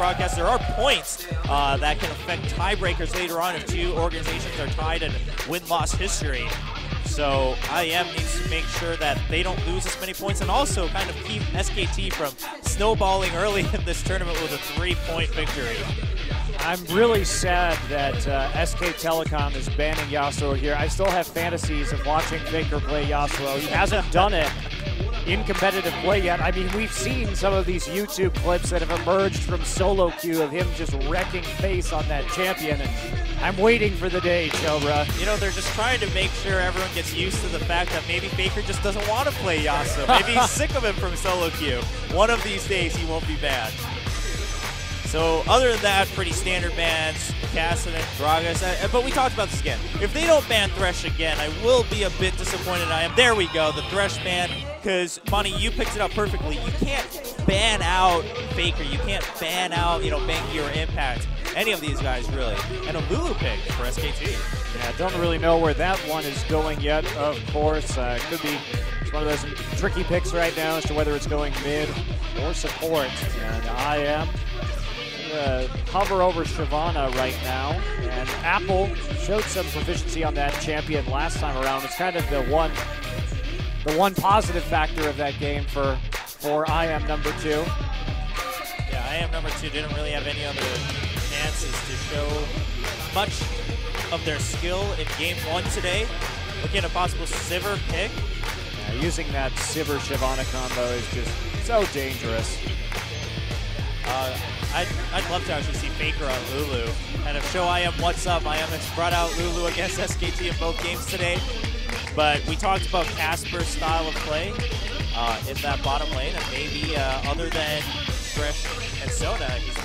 broadcast, there are points that can affect tiebreakers later on if two organizations are tied in win-loss history. So IEM needs to make sure that they don't lose as many points and also kind of keep SKT from snowballing early in this tournament with a 3-point victory. I'm really sad that SK Telecom is banning Yasuo here. I still have fantasies of watching Faker play Yasuo. He hasn't done it in competitive play yet. I mean, we've seen some of these YouTube clips that have emerged from solo queue of him just wrecking face on that champion, and I'm waiting for the day, Chobra. You know, they're just trying to make sure everyone gets used to the fact that maybe Faker just doesn't want to play Yasuo. Maybe he's sick of him from solo queue. One of these days he won't be banned. So other than that, pretty standard bans, Kassadin, Gragas, but we talked about this again. If they don't ban Thresh again, I will be a bit disappointed. There we go, the Thresh ban, because Monty, you picked it up perfectly. You can't ban out Faker, you can't ban out, you know, Bengi or Impact, any of these guys really. And a Lulu pick for SKT. Yeah, don't really know where that one is going yet, of course. Could be one of those tricky picks right now as to whether it's going mid or support. And IEM hover over Shyvana right now, and Apple showed some proficiency on that champion last time around. It's kind of the one positive factor of that game for IEM number 2. Yeah, IEM number 2 didn't really have any other chances to show much of their skill in game 1 today. Looking at a possible Sivir pick. Yeah, using that Sivir Shyvana combo is just so dangerous. I'd love to actually see Faker on Lulu, and if show IEM what's up. IEM has brought out Lulu against SKT in both games today, but we talked about Casper's style of play in that bottom lane, and maybe other than Thresh and Sona, he's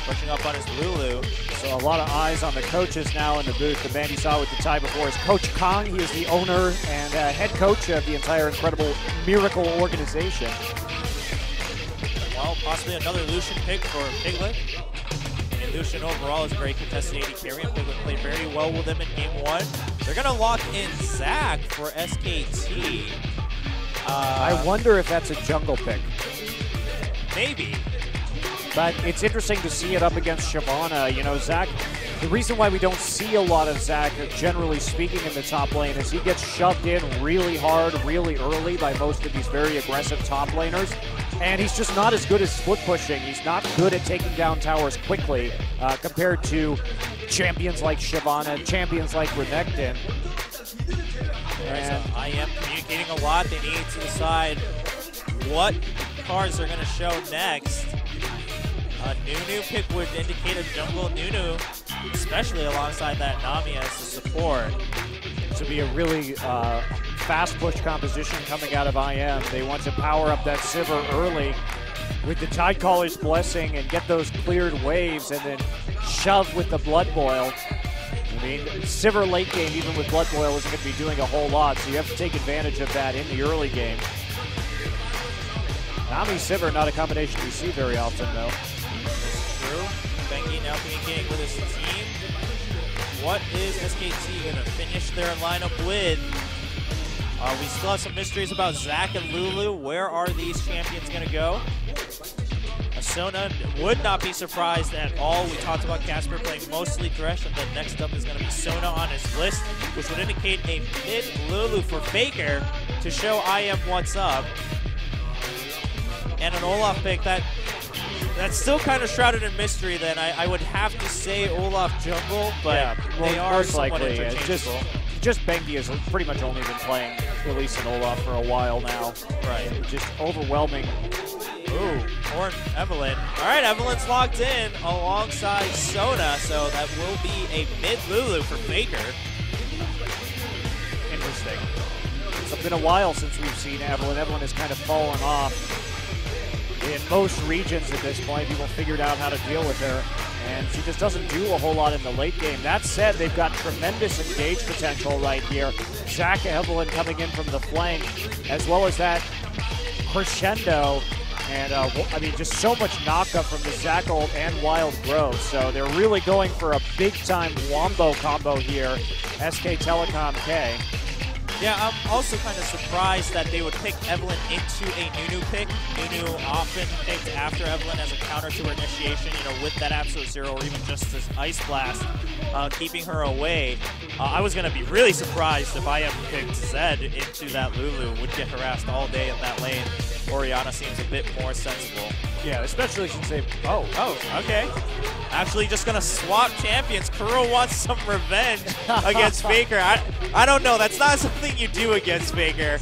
pushing up on his Lulu. So a lot of eyes on the coaches now in the booth. The man you saw with the tie before is Coach Kong. He is the owner and head coach of the entire incredible Miracle organization. Well, possibly another Lucian pick for Piglet. And Lucian overall is a great contested AD carry, and Piglet played very well with him in game 1. They're going to lock in Zach for SKT. I wonder if that's a jungle pick. Maybe. But it's interesting to see it up against Shyvana. You know, Zach, the reason why we don't see a lot of Zach, generally speaking, in the top lane is he gets shoved in really hard, really early by most of these very aggressive top laners. And he's just not as good as split pushing. He's not good at taking down towers quickly compared to champions like Shyvana, champions like Renekton. Right, so IEM communicating a lot. They need to decide what cards they're going to show next. A Nunu pick would indicate a jungle Nunu, especially alongside that Nami as the support. This would be a really fast push composition coming out of IEM. They want to power up that Sivir early with the Tidecaller's Blessing and get those cleared waves and then shove with the Blood Boil. I mean, Sivir late game, even with Blood Boil, isn't going to be doing a whole lot, so you have to take advantage of that in the early game. Nami Sivir, not a combination we see very often, though. That's true. Bengi now communicating with his team. What is SKT going to finish their lineup with? We still have some mysteries about Zach and Lulu. Where are these champions going to go? Sona would not be surprised at all. We talked about Casper playing mostly Thresh, and then next up is going to be Sona on his list, which would indicate a mid Lulu for Faker to show IEM what's up. And an Olaf pick that's still kind of shrouded in mystery. Then I would have to say Olaf jungle, but yeah, well, they are most somewhat likely interchangeable. Just Bengi has pretty much only been playing Elise and Olaf for a while now. Right. Just overwhelming. Ooh, or Evelyn. All right, Evelyn's locked in alongside Sona, so that will be a mid Lulu for Faker. Interesting. It's been a while since we've seen Evelyn. Evelyn has kind of fallen off in most regions at this point. People figured out how to deal with her, and she just doesn't do a whole lot in the late game. That said, they've got tremendous engage potential right here. Zach Evelyn coming in from the flank, as well as that crescendo. And, I mean, just so much knockup from the Zach ult and Wild Growth. So they're really going for a big-time wombo combo here, SK Telecom K. Yeah, I'm also kind of surprised that they would pick Evelyn into a Nunu pick. Nunu often picked after Evelyn as a counter to her initiation, you know, with that Absolute Zero or even just this Ice Blast, keeping her away. I was going to be really surprised if IM picked Zed into that Lulu, would get harassed all day in that lane. Orianna seems a bit more sensible. Yeah, especially since they... Oh, okay. Actually just going to swap champions. Kuro wants some revenge against Faker. I don't know. That's not something you do against Faker,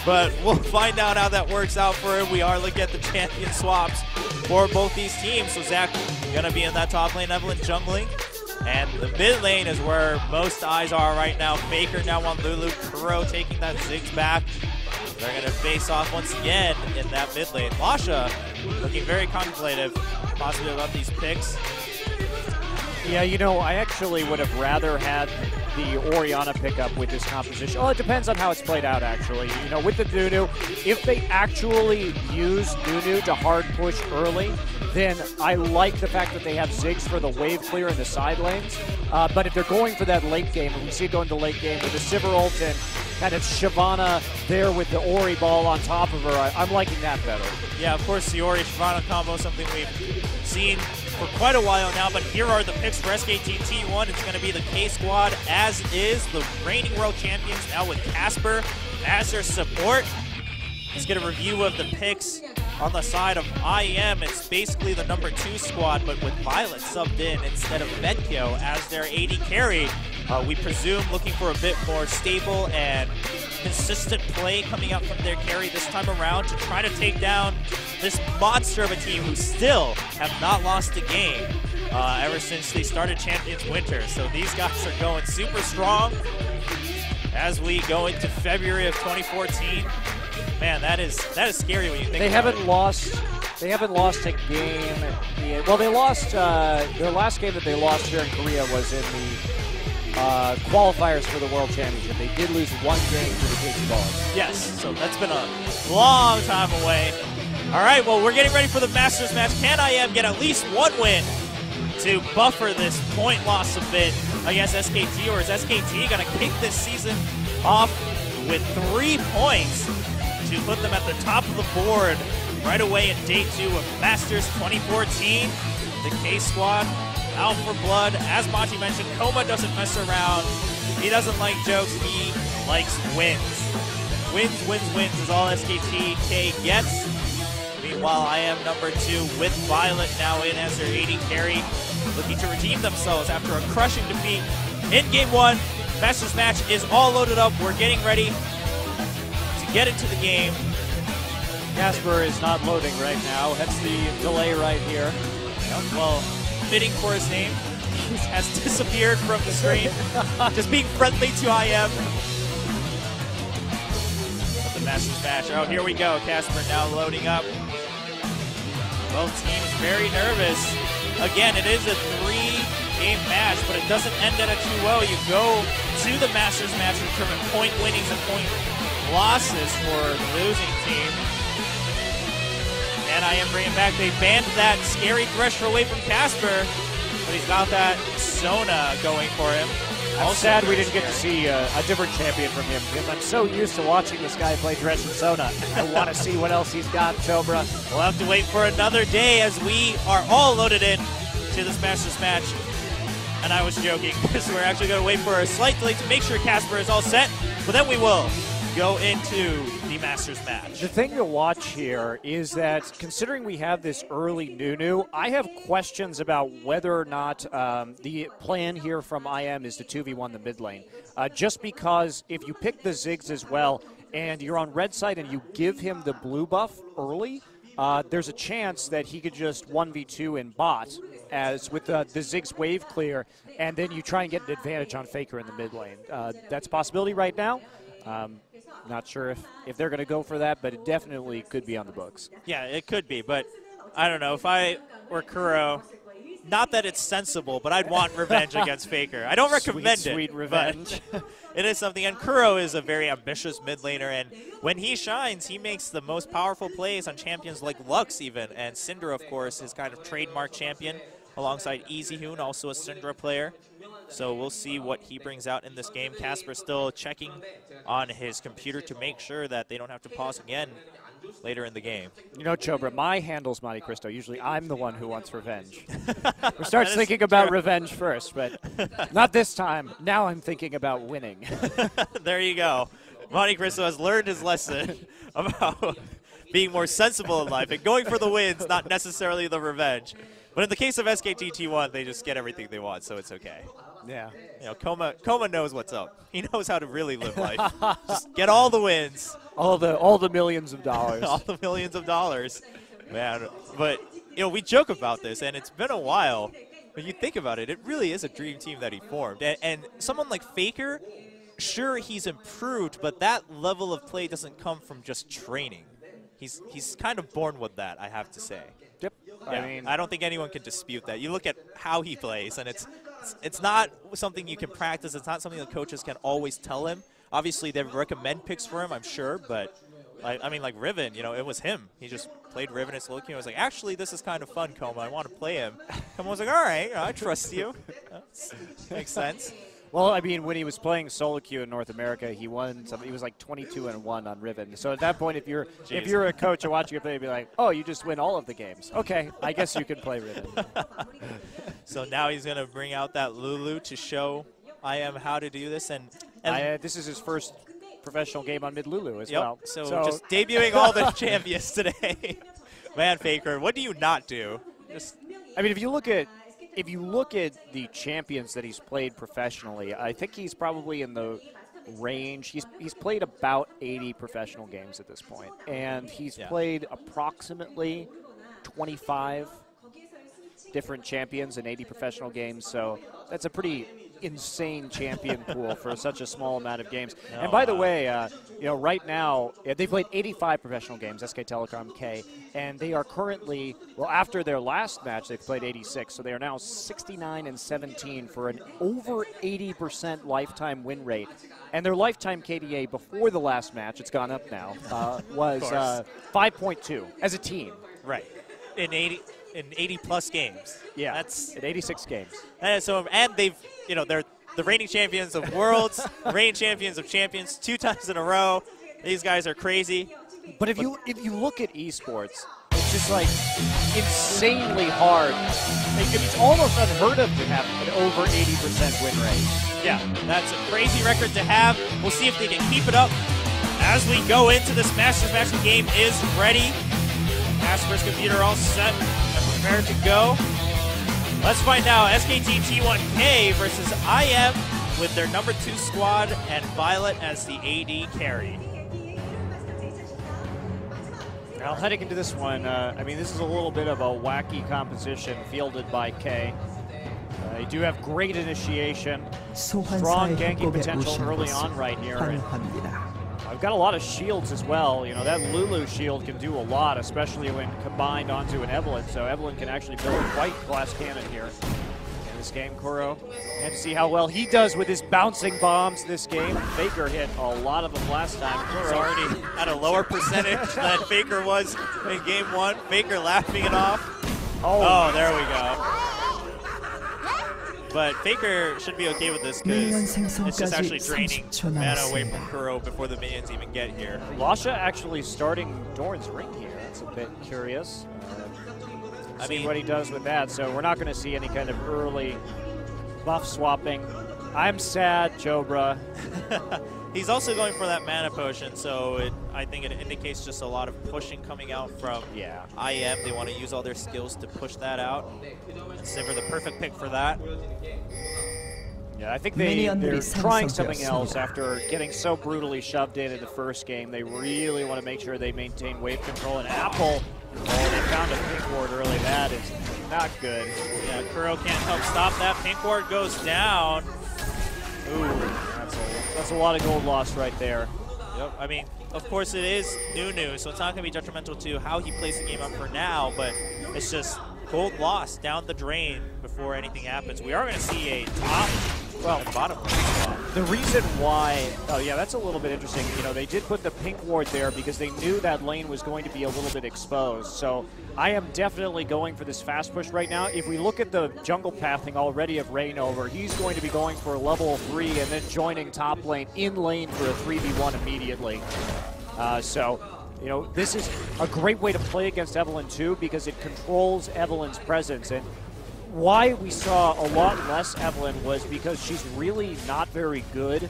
but we'll find out how that works out for him. We are looking at the champion swaps for both these teams. So Zach going to be in that top lane, Evelyn jungling. And the mid lane is where most eyes are right now. Faker now on Lulu. Kuro taking that Ziggs back. They're going to face off once again in that mid lane. Lasha looking very contemplative, possibly about these picks. Yeah, you know, I actually would have rather had the Orianna pickup with this composition. Well, it depends on how it's played out, actually. You know, with the Nunu, if they actually use Nunu to hard push early, then I like the fact that they have Ziggs for the wave clear in the side lanes. But if they're going for that late game, and we see it going to late game with the Sivir ult and kind of Shyvana there with the Ori ball on top of her, I'm liking that better. Yeah, of course, the Ori-Shyvana combo is something we've seen for quite a while now, but here are the picks for SKT T1. It's going to be the K-Squad, as is the reigning world champions, now with Casper as their support. Let's get a review of the picks on the side of IEM. It's basically the number 2 squad, but with Violet subbed in instead of Medkyo as their AD carry. We presume looking for a bit more stable and consistent play coming out from their carry this time around to try to take down this monster of a team who still have not lost a game ever since they started Champions Winter. So these guys are going super strong as we go into February of 2014. Man, that is scary when you think they about haven't it. lost. They haven't lost a game. Well, they lost their last game that they lost here in Korea was in the qualifiers for the World Championship. They did lose one game to the KT Balls. Yes, so that's been a long time away. All right, well, we're getting ready for the Masters match. Can IM get at least one win to buffer this point loss a bit against SKT, or is SKT going to kick this season off with 3 points to put them at the top of the board right away in day 2 of Masters 2014? The K-Squad out for blood. As Monty mentioned, Koma doesn't mess around. He doesn't like jokes. He likes wins. Wins, wins, wins is all SKT gets. Meanwhile, I am number 2 with Violet now in as their AD carry, looking to redeem themselves after a crushing defeat in Game 1. Masters match is all loaded up. We're getting ready to get into the game. Casper is not loading right now. That's the delay right here. Well, fitting for his name, he has disappeared from the screen. Just being friendly to IM. But the Masters match. Oh, here we go. Casper now loading up. Both teams very nervous. Again, it is a 3-game match, but it doesn't end at a 2-0. You go to the Masters match to determine point winnings and point losses for the losing team. And I am bringing back, they banned that scary Thresher away from Casper, but he's got that Sona going for him. I'm sad we didn't get to see a different champion from him, because I'm so used to watching this guy play Thresh and Sona. I want to see what else he's got, Chobra. We'll have to wait for another day as we are all loaded in to this Masters match. And I was joking, because we're actually going to wait for a slight delay to make sure Casper is all set, but then we will go into the Masters match. The thing to watch here is that, considering we have this early Nunu, I have questions about whether or not the plan here from IM is to 2v1 the mid lane. Just because if you pick the Ziggs as well, and you're on red side and you give him the blue buff early, there's a chance that he could just 1v2 in bot as with the Ziggs wave clear, and then you try and get an advantage on Faker in the mid lane. That's a possibility right now. Not sure if they're going to go for that, but it definitely could be on the books. Yeah, it could be, but I don't know. If I were Kuro, not that it's sensible, but I'd want revenge against Faker. I don't recommend it. Sweet revenge. It is something, and Kuro is a very ambitious mid laner, and when he shines, he makes the most powerful plays on champions like Lux even, and Syndra, of course, is kind of trademark champion alongside EasyHoon, also a Syndra player. So we'll see what he brings out in this game. Casper still checking on his computer to make sure that they don't have to pause again later in the game. You know, Chobra, my handle's Monte Cristo. Usually I'm the one who wants revenge. Who starts thinking about revenge first, but not this time. Now I'm thinking about winning. There you go. Monte Cristo has learned his lesson about being more sensible in life and going for the wins, not necessarily the revenge. But in the case of SKT T1, they just get everything they want, so it's okay. Yeah. You know, Coma knows what's up. He knows how to really live life. Just get all the wins. All the millions of dollars. All the millions of dollars. Man, but, you know, we joke about this, and it's been a while. When you think about it, it really is a dream team that he formed. And someone like Faker, sure, he's improved, but that level of play doesn't come from just training. He's kind of born with that, I have to say. Yep. Yeah, I don't think anyone can dispute that. You look at how he plays, and it's not something you can practice. It's not something the coaches can always tell him. Obviously, they recommend picks for him, I'm sure, but I mean, like Riven, you know, it was him. He just played Riven as solo queue. I was like, actually, this is kind of fun, Coma. I want to play him. Coma was like, all right, I trust you. Makes sense. Well, I mean, when he was playing solo queue in North America, he won something. He was like 22-1 on Riven. So at that point, if you're a coach and watching you play, you'd be like, oh, you just win all of the games. Okay, I guess you can play Riven. So now he's gonna bring out that Lulu to show IM how to do this, and this is his first professional game on mid Lulu as well. So just debuting all the champions today. Man, Faker, what do you not do? I mean, if you look at the champions that he's played professionally, I think he's probably in the range. He's played about 80 professional games at this point, and he's played approximately 25 different champions in 80 professional games. So that's a pretty insane champion pool for such a small amount of games. And by the way, you know, right now they've played 85 professional games, SK Telecom K, and they are currently, well, after their last match they've played 86, so they are now 69-17 for an over 80% lifetime win rate. And their lifetime KDA before the last match, it's gone up now, was 5.2 as a team. Right. In 80 plus games. Yeah, that's in 86 games. And they've, you know, they're the reigning champions of worlds, reigning champions of champions 2 times in a row. These guys are crazy. But if you look at esports, it's just like insanely hard. It's almost unheard of to have an over 80% win rate. Yeah, that's a crazy record to have. We'll see if they can keep it up as we go into this Masters match. The game is ready. Casper's computer all set and prepared to go. Let's find out. SKT T1K versus IM with their number 2 squad and Violet as the AD carry. Now heading into this one, I mean, this is a little bit of a wacky composition fielded by K. You do have great initiation, strong ganking potential early on right here. I've got a lot of shields as well. You know, that Lulu shield can do a lot, especially when combined onto an Evelyn. So Evelyn can actually build a quite glass cannon here in this game. Kuro, and see how well he does with his bouncing bombs this game. Faker hit a lot of them last time. Kuro's already at a lower percentage than Faker was in game 1. Faker laughing it off. Oh, there we go. But Faker should be okay with this because it's just actually draining mana away from Kuro before the minions even get here. Lasha actually starting Dorn's ring here. That's a bit curious. I mean, what he does with that. So we're not going to see any kind of early buff swapping. I'm sad, Chobra. He's also going for that mana potion, so I think it indicates just a lot of pushing coming out from IM. They want to use all their skills to push that out. And Sivir the perfect pick for that. Yeah, I think they're trying something else after getting so brutally shoved in the first game. They really want to make sure they maintain wave control. And Apple, they found a pink ward early. That is not good. Yeah, Kuro can't help stop that. Pink ward goes down. Ooh, that's a lot of gold lost right there. Yep, I mean, of course it is new, so it's not going to be detrimental to how he plays the game up for now, but it's just gold lost down the drain before anything happens. We are going to see a top, well, bottom swap. The reason why, oh yeah, that's a little bit interesting. You know, they did put the pink ward there because they knew that lane was going to be a little bit exposed. So I am definitely going for this fast push right now. If we look at the jungle pathing already of Reignover, he's going to be going for level 3 and then joining top lane in lane for a 3v1 immediately. So, you know, this is a great way to play against Evelynn too because it controls Evelynn's presence. And why we saw a lot less Evelynn was because she's really not very good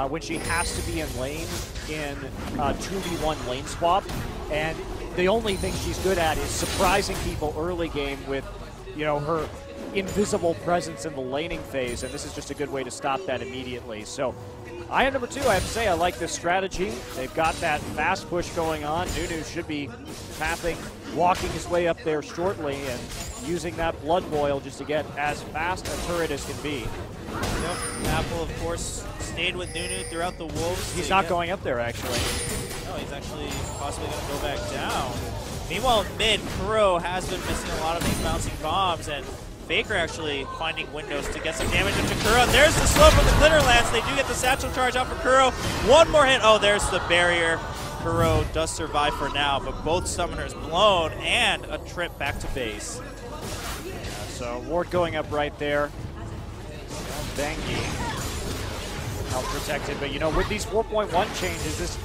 when she has to be in lane in 2v1 lane swap. And the only thing she's good at is surprising people early game with, you know, her invisible presence in the laning phase. And this is just a good way to stop that immediately. So item number 2, I have to say, I like this strategy. They've got that fast push going on. Nunu should be tapping, walking his way up there shortly, and using that blood boil just to get as fast a turret as can be. Yep. Apple, of course, stayed with Nunu throughout the Wolves. He's not going up there, actually. No, he's actually possibly going to go back down. Meanwhile, mid, Kuro has been missing a lot of these bouncing bombs, and Faker actually finding windows to get some damage into Kuro. And there's the slow from the Glitter Lance. They do get the satchel charge out for Kuro. One more hit. Oh, there's the barrier. Kuro does survive for now, but both summoners blown and a trip back to base. Yeah, so ward going up right there. Bengi help protected, but you know, with these 4.1 changes, this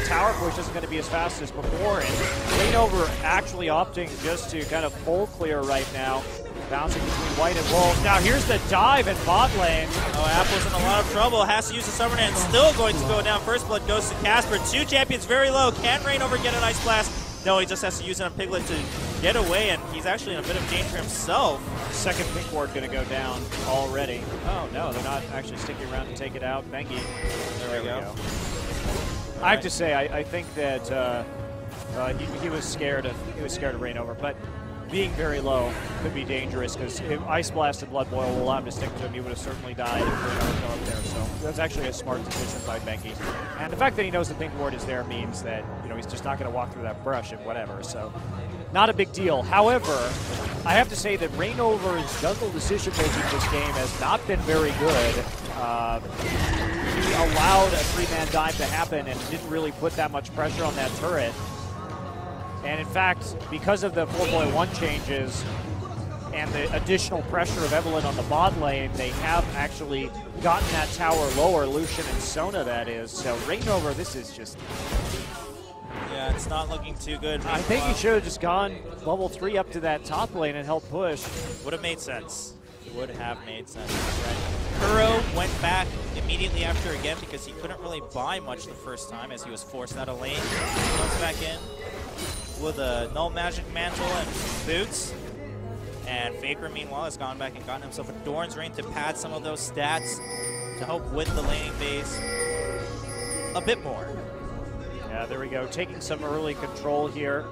tower push isn't going to be as fast as before, and Reignover actually opting just to kind of full clear right now. Bouncing between White and Wolves. Now here's the dive in bot lane. Oh, Apple's in a lot of trouble. Has to use the summoner and still going to go down. First blood goes to Casper. 2 champions very low. Can Reignover get an Ice Blast? No, he just has to use it on Piglet to get away, and he's actually in a bit of danger himself. Second pink ward going to go down already. Oh no, they're not actually sticking around to take it out. Bengi. There we go. I have to say, I think that he was scared of Reignover, but being very low could be dangerous because if Ice Blast and Blood Boil will allow him to stick to him, he would have certainly died if Reignover got up there. So that's actually a smart decision by Bengi. And the fact that he knows the pink ward is there means that, you know, he's just not going to walk through that brush and whatever. So not a big deal. However, I have to say that Reignover's jungle decision making this game has not been very good. He allowed a 3-man dive to happen and didn't really put that much pressure on that turret. And in fact, because of the 4.1 changes and the additional pressure of Evelynn on the bot lane, they have actually gotten that tower lower, Lucian and Sona that is. So Reignover, this is just... Yeah, it's not looking too good. I think he should have just gone level 3 up to that top lane and helped push. Would have made sense. Would have made sense. Right. Kuro went back immediately after again because he couldn't really buy much the first time as he was forced out of lane. Comes back in with a Null Magic Mantle and boots. And Faker, meanwhile, has gone back and gotten himself a Doran's Reign to pad some of those stats to help with the laning phase a bit more. Yeah, there we go. Taking some early control here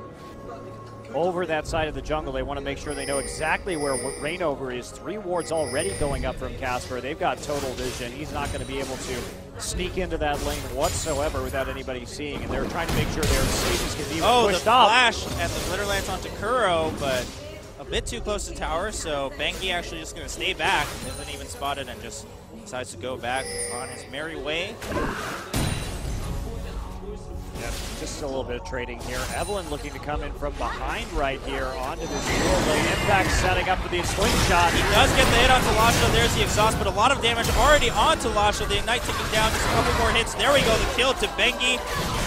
over that side of the jungle. They want to make sure they know exactly where Reignover is. 3 wards already going up from Casper. They've got total vision. He's not going to be able to sneak into that lane whatsoever without anybody seeing, and they're trying to make sure their sages can be pushed up. Oh, the flash and the Glitter Lance onto Kuro, but a bit too close to tower, so Bengi actually just going to stay back. Isn't even spotted and just decides to go back on his merry way. Just a little bit of trading here. Evelynn looking to come in from behind right here onto this duel lane. Impact setting up for the slingshot. He does get the hit onto Lasho. There's the exhaust, but a lot of damage already onto Lasho. The Ignite ticking down, just a couple more hits. There we go, the kill to Bengi.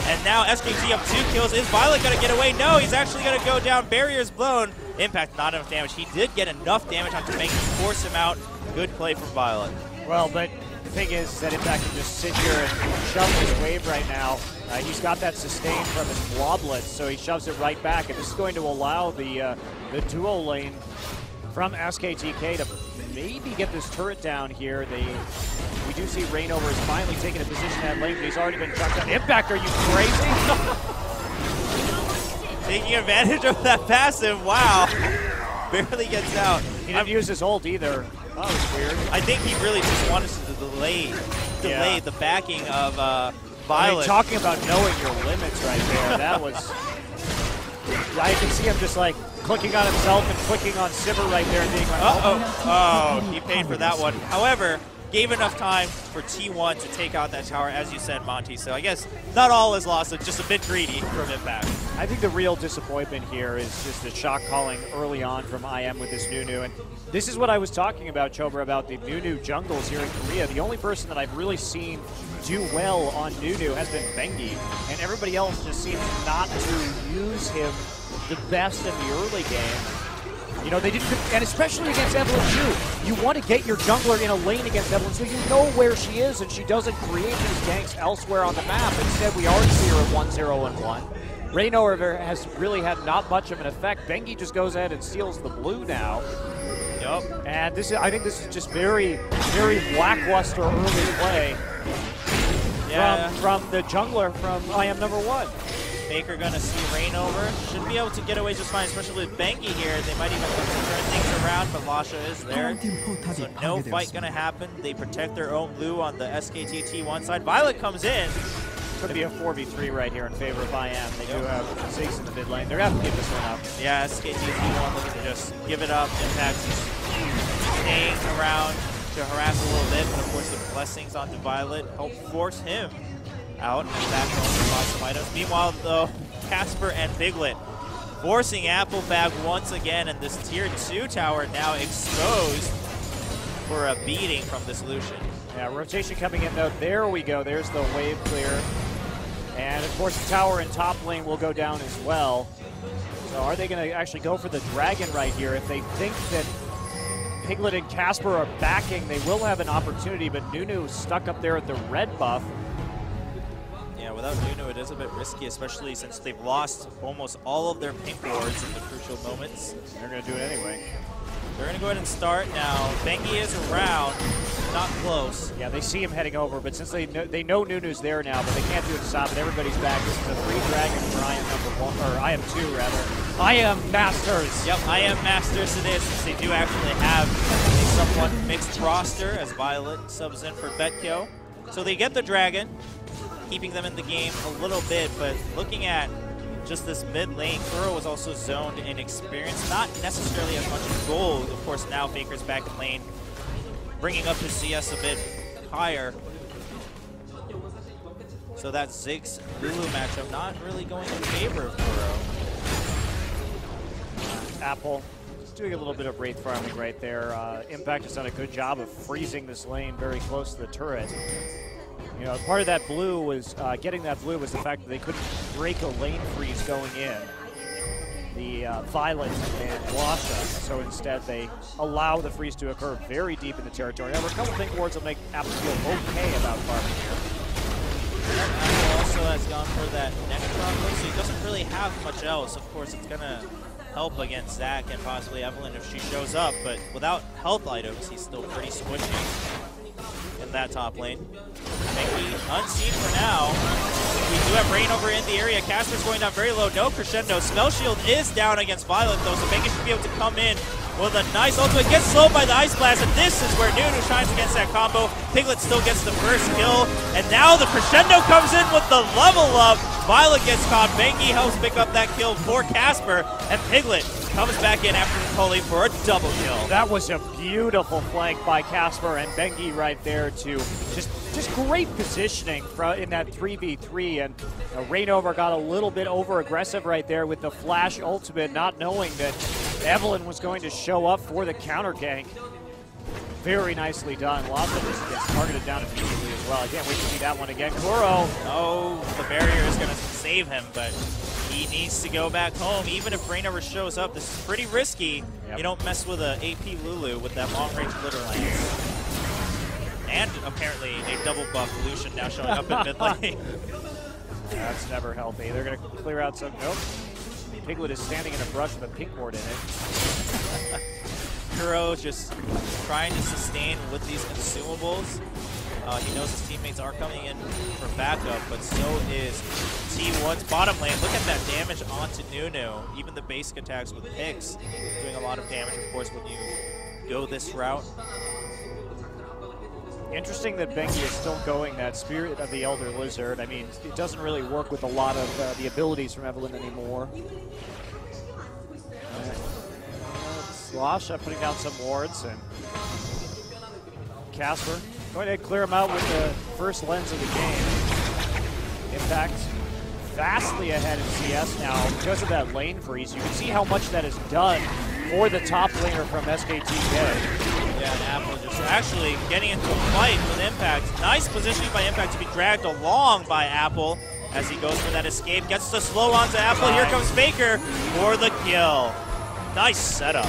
And now SKT up 2 kills. Is Violet going to get away? No, he's actually going to go down. Barriers blown. Impact, not enough damage. He did get enough damage onto Bengi to force him out. Good play from Violet. Well, but the thing is that Impact can just sit here and shove his wave right now. He's got that sustain from his bloblet, so he shoves it right back. And this is going to allow the duo lane from SKTK to maybe get this turret down here. We do see Reignover is finally taking a position at lane, but he's already been chucked out. Impact, are you crazy? Taking advantage of that passive, wow. Barely gets out. He didn't use his ult either. That was weird. I think he really just wanted to delay the backing of Violet. I mean, talking about knowing your limits right there, that was... I can see him just like clicking on himself and clicking on Sivir right there and being like, oh, he paid for that one. However, gave enough time for T1 to take out that tower, as you said, Monty. So I guess not all is lost, it's just a bit greedy from Impact. I think the real disappointment here is just the shot calling early on from IM with this Nunu. And this is what I was talking about, Chobra, about the Nunu jungles here in Korea. The only person that I've really seen do well on Nunu has been Bengi, and everybody else just seems not to use him the best in the early game. You know, they didn't, and especially against Evelyn too. You want to get your jungler in a lane against Evelyn so you know where she is and she doesn't create these ganks elsewhere on the map. Instead, we already see her at 1-0-1. Raynor has really had not much of an effect. Bengi just goes ahead and steals the blue now. Yep. And this is, I think this is just very, very lackluster early play from the jungler from IM #1. Faker gonna see Rain over. Should be able to get away just fine, especially with Bengi here. They might even look to turn things around, but Lasha is there. So no fight gonna happen. They protect their own blue on the SKT T1 side. Violet comes in. Could be a 4v3 right here in favor of IM. They do have Ziggs in the mid lane. They're gonna have to give this one up. Yeah, SKT T1 looking to just give it up. Impact staying around to harass a little bit, but of course the blessings onto Violet help force him out and back home to buy some items. Meanwhile, though, Casper and Piglet forcing Apple back once again, and this tier 2 tower now exposed for a beating from this Lucian. Yeah, rotation coming in though. There we go. There's the wave clear. And of course the tower in top lane will go down as well. So are they going to actually go for the dragon right here? If they think that Piglet and Casper are backing, they will have an opportunity, but Nunu is stuck up there at the red buff. Yeah, without Nunu, it is a bit risky, especially since they've lost almost all of their pink wards in the crucial moments. They're going to do it anyway. They're going to go ahead and start now. Bengi is around, not close. Yeah, they see him heading over, but since they know Nunu's there now, but they can't do it to stop it. Everybody's back. This is a free dragon for IM #1, or IM2 rather. IM Masters. Yep, IM Masters it is, since they do actually have a somewhat mixed roster as Violet subs in for Betko. So they get the dragon, keeping them in the game a little bit, but looking at just this mid lane, Kuro was also zoned in experience, not necessarily as much as gold. Of course, now Faker's back in lane, bringing up his CS a bit higher. So that Ziggs Lulu matchup not really going in favor of Kuro. Apple just doing a little bit of wraith farming right there. Impact has done a good job of freezing this lane very close to the turret. You know, part of that blue was, getting that blue was the fact that they couldn't break a lane freeze going in. The Violet and Lasha, so instead they allow the freeze to occur very deep in the territory. Now, a couple pink wards will make Apple feel okay about farming here. Apple also has gone for that next combo, so he doesn't really have much else. Of course, it's going to help against Zach and possibly Evelyn if she shows up, but without health items, he's still pretty squishy in that top lane. Bengi unseen for now. We do have Rain over in the area. Casper's going down very low. No crescendo. Spell Shield is down against Violet though, so Bengi should be able to come in with a nice ultimate. Gets slowed by the Ice Blast, and this is where Nunu shines against that combo. Piglet still gets the first kill, and now the crescendo comes in with the level up. Violet gets caught. Bengi helps pick up that kill for Casper, and Piglet comes back in after Nicole for a double kill. That was a beautiful flank by Casper and Bengi right there to just great positioning in that 3v3, and Rainover got a little bit over aggressive right there with the flash ultimate, not knowing that Evelyn was going to show up for the counter gank. Very nicely done. Lasha just gets targeted down immediately as well. I can't wait to see that one again. Kuro. Oh, the barrier is going to save him, but he needs to go back home. Even if Rainover shows up, this is pretty risky. Yep. You don't mess with an AP Lulu with that long-range glitter lane. And apparently a double buff Lucian now showing up in mid lane. That's never healthy. They're going to clear out some. Nope. Piglet is standing in a brush with a pink ward in it. Kuro just trying to sustain with these consumables. He knows his teammates are coming in for backup, but so is T1's bottom lane. Look at that damage onto Nunu. Even the basic attacks with picks doing a lot of damage, of course, when you go this route. Interesting that Bengi is still going that Spirit of the Elder Lizard. I mean, it doesn't really work with a lot of the abilities from Evelyn anymore. Squash putting down some wards, and Casper going to clear him out with the first lens of the game. Impact vastly ahead in CS now because of that lane freeze. You can see how much that has done for the top laner from SKT. Yeah, and Apple just actually getting into a fight with Impact. Nice positioning by Impact to be dragged along by Apple as he goes for that escape. Gets the slow onto Apple. Here comes Faker for the kill. Nice setup.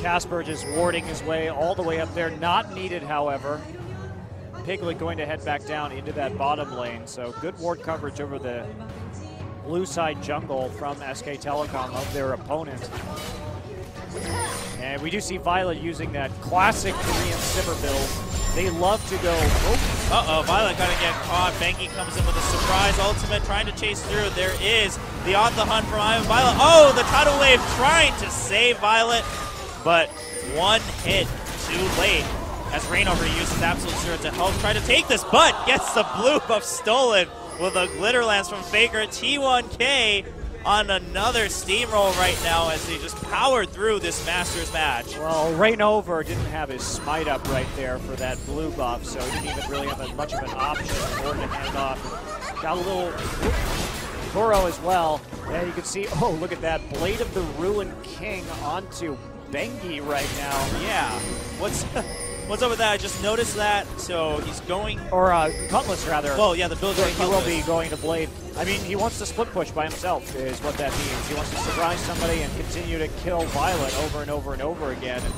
Casper just warding his way all the way up there. Not needed, however. Piglet going to head back down into that bottom lane. So good ward coverage over the blue side jungle from SK Telecom of their opponent. And we do see Violet using that classic Korean Simmer build. They love to go. Uh-oh, Violet gonna get caught. Bengi comes in with a surprise ultimate, trying to chase through. There is the on the hunt from Ivan Violet. Oh, the tidal wave trying to save Violet, but one hit too late. As Rainover uses Absolute Zero to help try to take this, but gets the blue buff stolen with a Glitter Lance from Faker. T1K on another steamroll right now as they just powered through this Masters match. Well, Rainover didn't have his smite up right there for that blue buff, so he didn't even really have much of an option in order to hand it off. Got a little Kuro as well. And you can see, oh, look at that. Blade of the Ruined King onto Bengi right now. Yeah. What's up with that? I just noticed that. So he's going... Or Cutlass, rather. Well, yeah, the build he will be going to Blade. I mean, he wants to split push by himself is what that means. He wants to surprise somebody and continue to kill Violet over and over and over again. And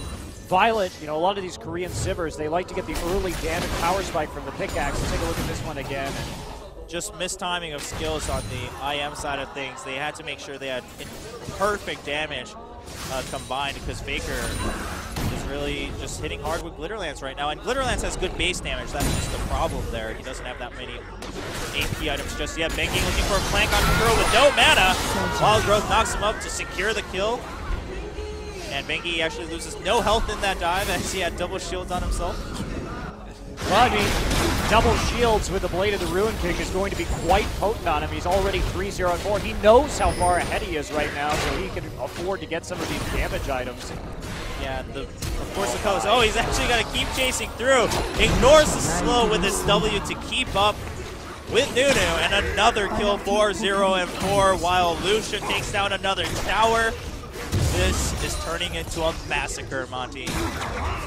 Violet, you know, a lot of these Korean Sibbers, they like to get the early damage power spike from the pickaxe. Let's take a look at this one again. Just mistiming of skills on the IM side of things. They had to make sure they had perfect damage combined because Faker is really just hitting hard with Glitter Lance right now. And Glitter Lance has good base damage. That's just the problem there. He doesn't have that many AP items just yet. Bengi looking for a flank on Kuro with no mana. Wild Growth knocks him up to secure the kill. And Bengi actually loses no health in that dive as he had double shields on himself. Well, I mean, double shields with the Blade of the Ruined King is going to be quite potent on him. He's already 3-0-4. He knows how far ahead he is right now, so he can afford to get some of these damage items. Yeah, of course the colors. Oh, he's actually got to keep chasing through. Ignores the slow with his W to keep up with Nunu. And another kill, 4-0-4, while Lucia takes down another tower. This is turning into a massacre, Monty.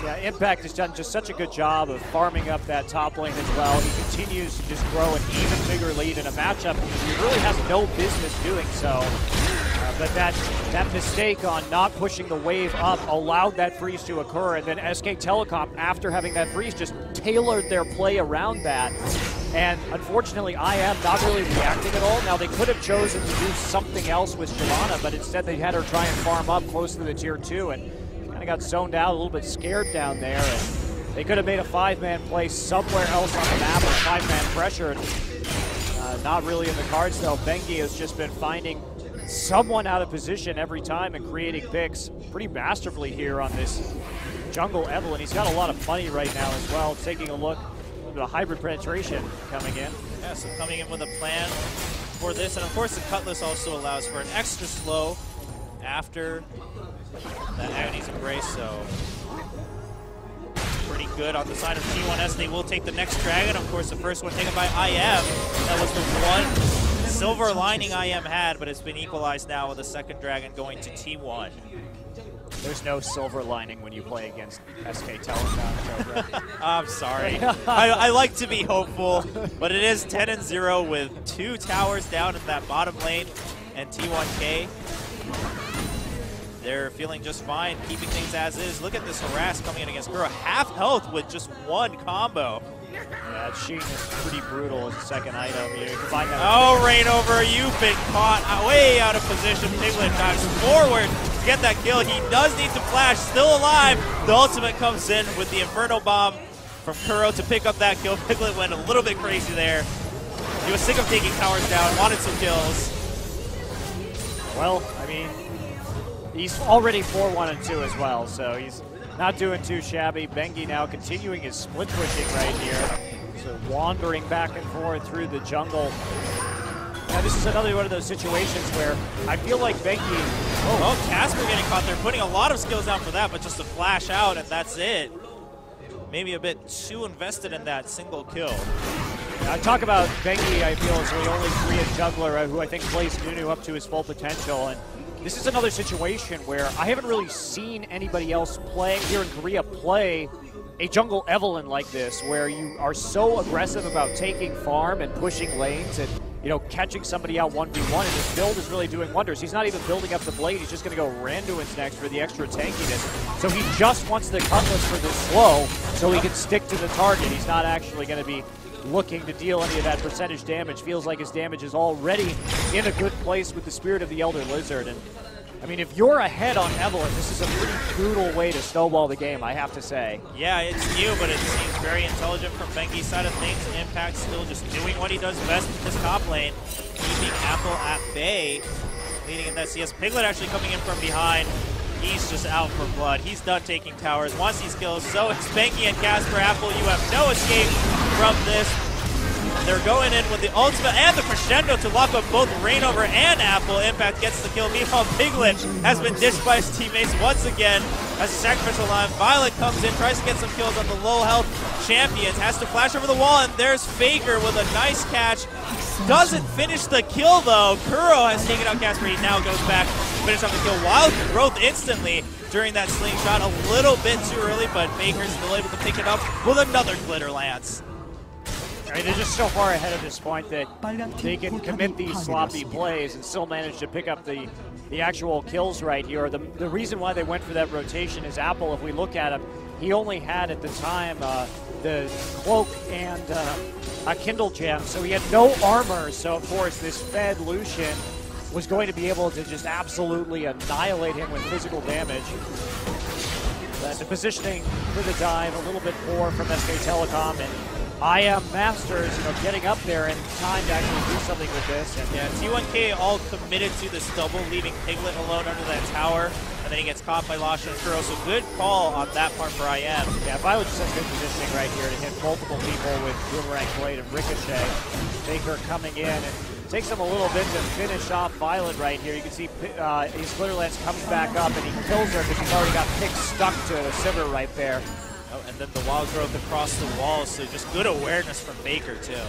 Yeah, Impact has done just such a good job of farming up that top lane as well. He continues to just grow an even bigger lead in a matchup. He really has no business doing so. But that mistake on not pushing the wave up allowed that freeze to occur, and then SK Telecom, after having that freeze, just tailored their play around that. And unfortunately, IM not really reacting at all. Now, they could have chosen to do something else with Shyvana, but instead they had her try and farm up close to the tier 2, and kind of got zoned out, a little bit scared down there. And they could have made a 5-man play somewhere else on the map with 5-man pressure. Not really in the cards, though. Bengi has just been finding someone out of position every time and creating picks pretty masterfully here on this jungle Evelyn. He's got a lot of money right now as well. Taking a look. A hybrid penetration coming in. Yeah, so coming in with a plan for this. And of course the Cutlass also allows for an extra slow after that Agony's Embrace. So pretty good on the side of T1S. They will take the next dragon. Of course, the first one taken by IM. That was the one silver lining IM had, but it's been equalized now with the second dragon going to T1. There's no silver lining when you play against SK Telecom. I'm sorry. I like to be hopeful, but it is 10-0 with 2 towers down in that bottom lane, and T1K, they're feeling just fine, keeping things as is. Look at this harass coming in against Kuro. Half health with just one combo. Yeah, Sheen is pretty brutal as a second item. You combine that. Oh, Rainover, you've been caught way out of position. Piglet knocks forward to get that kill. He does need to flash, still alive. The ultimate comes in with the Inferno Bomb from Kuro to pick up that kill. Piglet went a little bit crazy there. He was sick of taking towers down, wanted some kills. Well, I mean, he's already 4-1-2 as well, so he's not doing too shabby. Bengi now continuing his split pushing right here. So wandering back and forth through the jungle. Now, this is another one of those situations where I feel like Benki... Oh, Casper getting caught there, putting a lot of skills down for that, but just to flash out, and that's it. Maybe a bit too invested in that single kill. I talk about Benki, I feel, as the only Korean jungler who I think plays Nunu up to his full potential. And this is another situation where I haven't really seen anybody else play here in Korea play a jungle Evelynn like this, where you are so aggressive about taking farm and pushing lanes and, you know, catching somebody out 1v1, and his build is really doing wonders. He's not even building up the blade, he's just going to go Randuin's next for the extra tankiness. So he just wants the Cutlass for the slow so he can stick to the target. He's not actually going to be looking to deal any of that percentage damage. Feels like his damage is already in a good place with the Spirit of the Elder Lizard. And I mean, if you're ahead on Evelynn, this is a pretty brutal way to snowball the game, I have to say. Yeah, it's new, but it seems very intelligent from Benki's side of things. Impact still just doing what he does best in this top lane, keeping Apple at bay, leading in that CS. Piglet actually coming in from behind. He's just out for blood. He's done taking towers, wants these kills. So it's Benki and Casper. Apple, you have no escape from this. They're going in with the ultimate and the crescendo to lock up both Reignover and Apple. Impact gets the kill. Meanwhile, Piglet has been dished by his teammates once again as a sacrificial line. Violet comes in, tries to get some kills on the low health champions, has to flash over the wall, and there's Faker with a nice catch. Doesn't finish the kill though. Kuro has taken out Casper. He now goes back to finish off the kill. Wild growth instantly during that slingshot. A little bit too early, but Faker's still able to pick it up with another glitter lance. I mean, they're just so far ahead at this point that they can commit these sloppy plays and still manage to pick up the actual kills right here. The reason why they went for that rotation is Apple, if we look at him, he only had at the time the cloak and a Kindle gem, so he had no armor. So of course this fed Lucian was going to be able to just absolutely annihilate him with physical damage. The positioning for the dive a little bit poor from SK Telecom, and IM Masters, you know, getting up there in time to actually do something with this. And yeah, T1K all committed to this double, leaving Piglet alone under that tower, and then he gets caught by Lasha and Kuro. So good call on that part for IM. Yeah, Violet just has good positioning right here to hit multiple people with Boomerang Blade and Ricochet. Faker coming in and takes him a little bit to finish off Violet right here. You can see his Glitter Lance comes back up and he kills her because he's already got Pick stuck to the Sivir right there. Oh, and then the wild growth across the wall, so just good awareness from Faker too.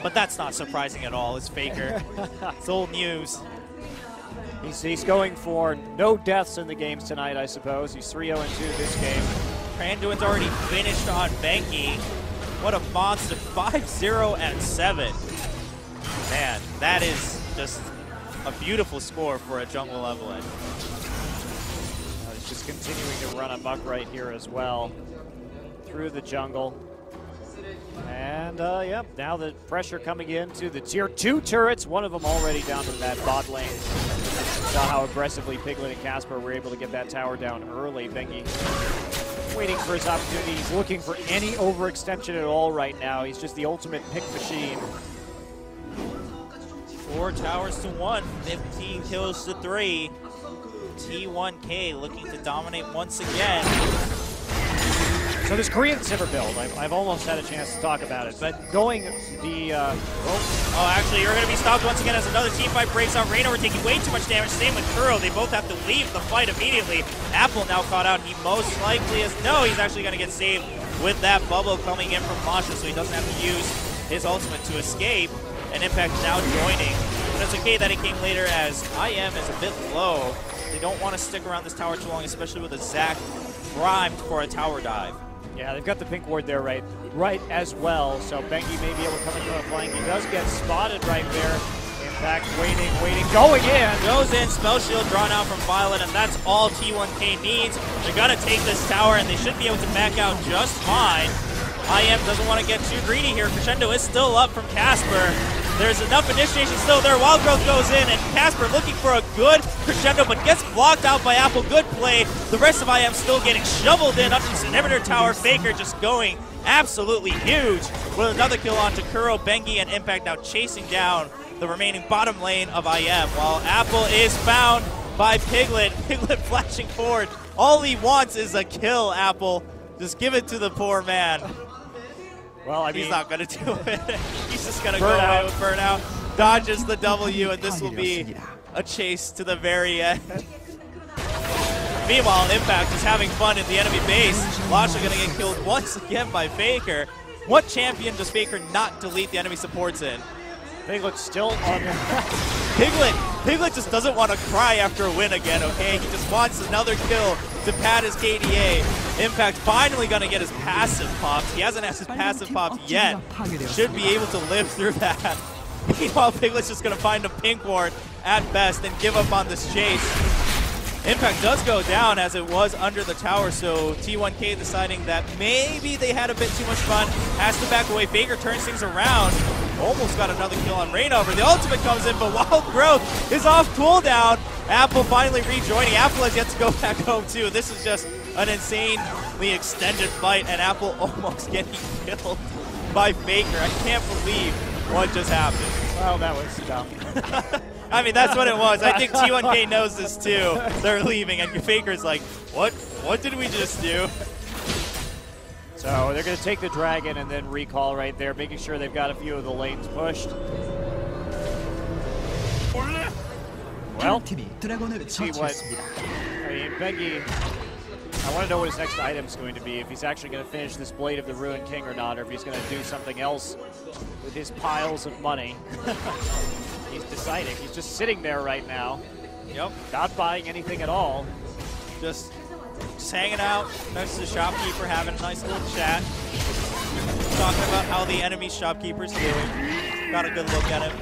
But that's not surprising at all, it's Faker. It's old news. He's going for no deaths in the games tonight, I suppose. He's 3-0-2 this game. Randuin's already finished on Benki. What a monster, 5-0-7. Man, that is just a beautiful score for a jungle Evelynn. He's just continuing to run amok right here as well through the jungle. And yep, now the pressure coming into the tier 2 turrets, one of them already down to that bot lane. Saw how aggressively Piglet and Casper were able to get that tower down early. Benki waiting for his opportunity. He's looking for any overextension at all right now. He's just the ultimate pick machine. 4 towers to 1, 15 kills to 3. T1K looking to dominate once again. So this Korean Sivir build, I've almost had a chance to talk about it, but going the... Oh, actually, you're going to be stopped once again as another team fight breaks out. Reignover taking way too much damage. Same with Kuro. They both have to leave the fight immediately. Apple now caught out. He most likely is... No, he's actually going to get saved with that bubble coming in from Lasha, so he doesn't have to use his ultimate to escape. And Impact now joining. But it's okay that it came later as IM is a bit low. They don't want to stick around this tower too long, especially with a Zac primed for a tower dive. Yeah, they've got the pink ward there right as well, so Benki may be able to come in from a flank. He does get spotted right there. Impact waiting, going in. Goes in, spell shield drawn out from Violet, and that's all T1K needs. They're going to take this tower, and they should be able to back out just fine. IM doesn't want to get too greedy here. Crescendo is still up from Casper. There's enough initiation still there. Wild Growth goes in, and Casper looking for a good Crescendo, but gets blocked out by Apple. Good play. The rest of IM still getting shoveled in up to this inhibitor tower. Faker just going absolutely huge with another kill onto Kuro, Benki, and Impact now chasing down the remaining bottom lane of IM, while Apple is found by Piglet. Piglet flashing forward. All he wants is a kill, Apple. Just give it to the poor man. Well, I mean, he's not going to do it. He's He's just going to go away with burnout. Dodges the W, and this will be a chase to the very end. Meanwhile, Impact is having fun in the enemy base. Lasha going to get killed once again by Faker. What champion does Faker not delete the enemy supports in? Piglet's still on. Piglet just doesn't want to cry after a win again, okay? He just wants another kill to pad his KDA. Impact finally going to get his passive popped. He hasn't had his passive popped yet. Should be able to live through that. Meanwhile, Piglet's just going to find a pink ward at best and give up on this chase. Impact does go down as it was under the tower, so T1K deciding that maybe they had a bit too much fun. Has to back away. Faker turns things around. Almost got another kill on Rainover. The ultimate comes in, but Wild Growth is off cooldown. Apple finally rejoining. Apple has yet to go back home too. This is just an insanely extended fight, and Apple almost getting killed by Faker. I can't believe what just happened. Well, that was dumb. I mean, that's what it was. I think T1K knows this too. They're leaving, and Faker's like, what? What did we just do? So they're going to take the Dragon and then recall right there, making sure they've got a few of the lanes pushed. Well, see what, I mean, Bengi, I want to know what his next item's going to be, if he's actually going to finish this Blade of the Ruined King or not, or if he's going to do something else with his piles of money. He's deciding. He's just sitting there right now. Yep. Not buying anything at all. Just hanging out next to the shopkeeper, having a nice little chat. Talking about how the enemy shopkeeper's doing. Got a good look at him.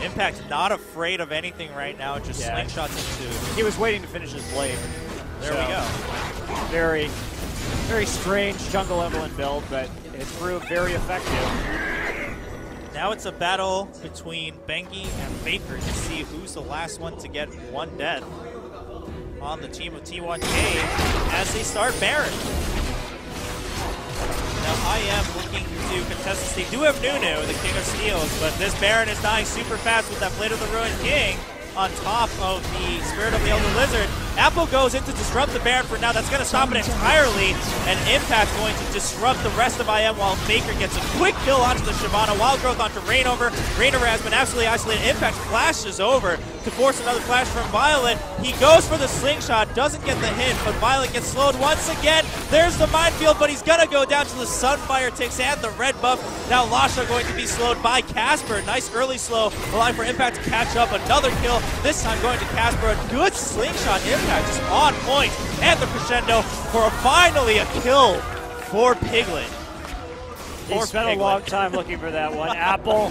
Impact not afraid of anything right now, just slingshots into. He was waiting to finish his blade. There we go. Very, very strange jungle Evelyn build, but it proved very effective. Now it's a battle between Bengi and Faker to see who's the last one to get one death on the team of T1K as they start Baron. Now I am looking to contest this. They do have Nunu, the King of Steels, but this Baron is dying super fast with that Blade of the Ruined King on top of the Spirit of the Elder Lizard. Apple goes in to disrupt the Baron for now. That's going to stop it entirely. And Impact going to disrupt the rest of IM while Faker gets a quick kill onto the Shyvana. Wild Growth onto Rainover. Rainover has been absolutely isolated. Impact flashes over to force another flash from Violet. He goes for the slingshot, doesn't get the hit, but Violet gets slowed once again. There's the minefield, but he's going to go down to the Sunfire ticks and the red buff. Now Lasha going to be slowed by Casper. Nice early slow, allowing for Impact to catch up. Another kill, this time going to Casper. A good slingshot. Impact just on point, and the crescendo for finally a kill for Piglet. He spent a long time looking for that one. Apple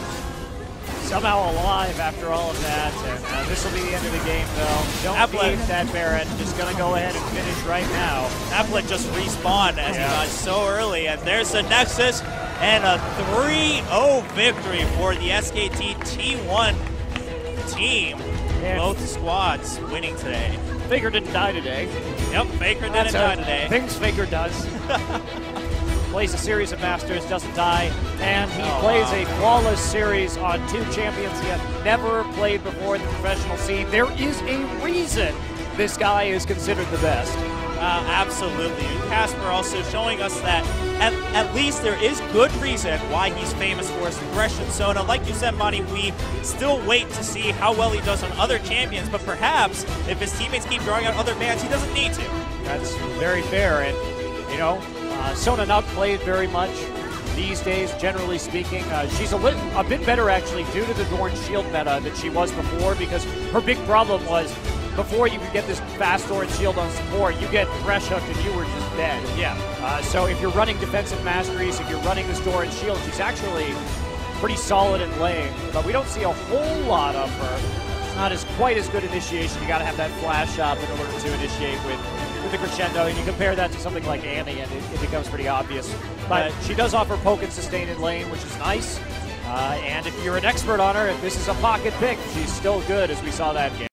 somehow alive after all of that, and this will be the end of the game though. Don't need that Baron, just going to go ahead and finish right now. Applet just respawned as he got so early, and there's the Nexus, and a 3-0 victory for the SKT T1 team. Yeah. Both squads winning today. Faker didn't die today. Yep, Faker didn't die today. Things Faker does. Plays a series of Masters, doesn't die, and he plays a flawless series on 2 champions he had never played before in the professional scene. There is a reason this guy is considered the best. Absolutely. Casper also showing us that at least there is good reason why he's famous for his aggression. So now, like you said, Monty, we still wait to see how well he does on other champions, but perhaps if his teammates keep drawing out other bans, he doesn't need to. That's very fair, and you know, Sona not played very much these days, generally speaking. She's a bit better actually due to the Dorn Shield meta than she was before, because her big problem was before you could get this fast Dorn Shield on support, you get Thresh Hooked and you were just dead. Yeah. So if you're running defensive masteries, if you're running this Dorn Shield, she's actually pretty solid in lane, but we don't see a whole lot of her. It's not quite as good initiation. You got to have that flash up in order to initiate with the crescendo, and you compare that to something like Annie, and it becomes pretty obvious. But she does offer poke and sustain in lane, which is nice. And if you're an expert on her, if this is a pocket pick, she's still good, as we saw that game.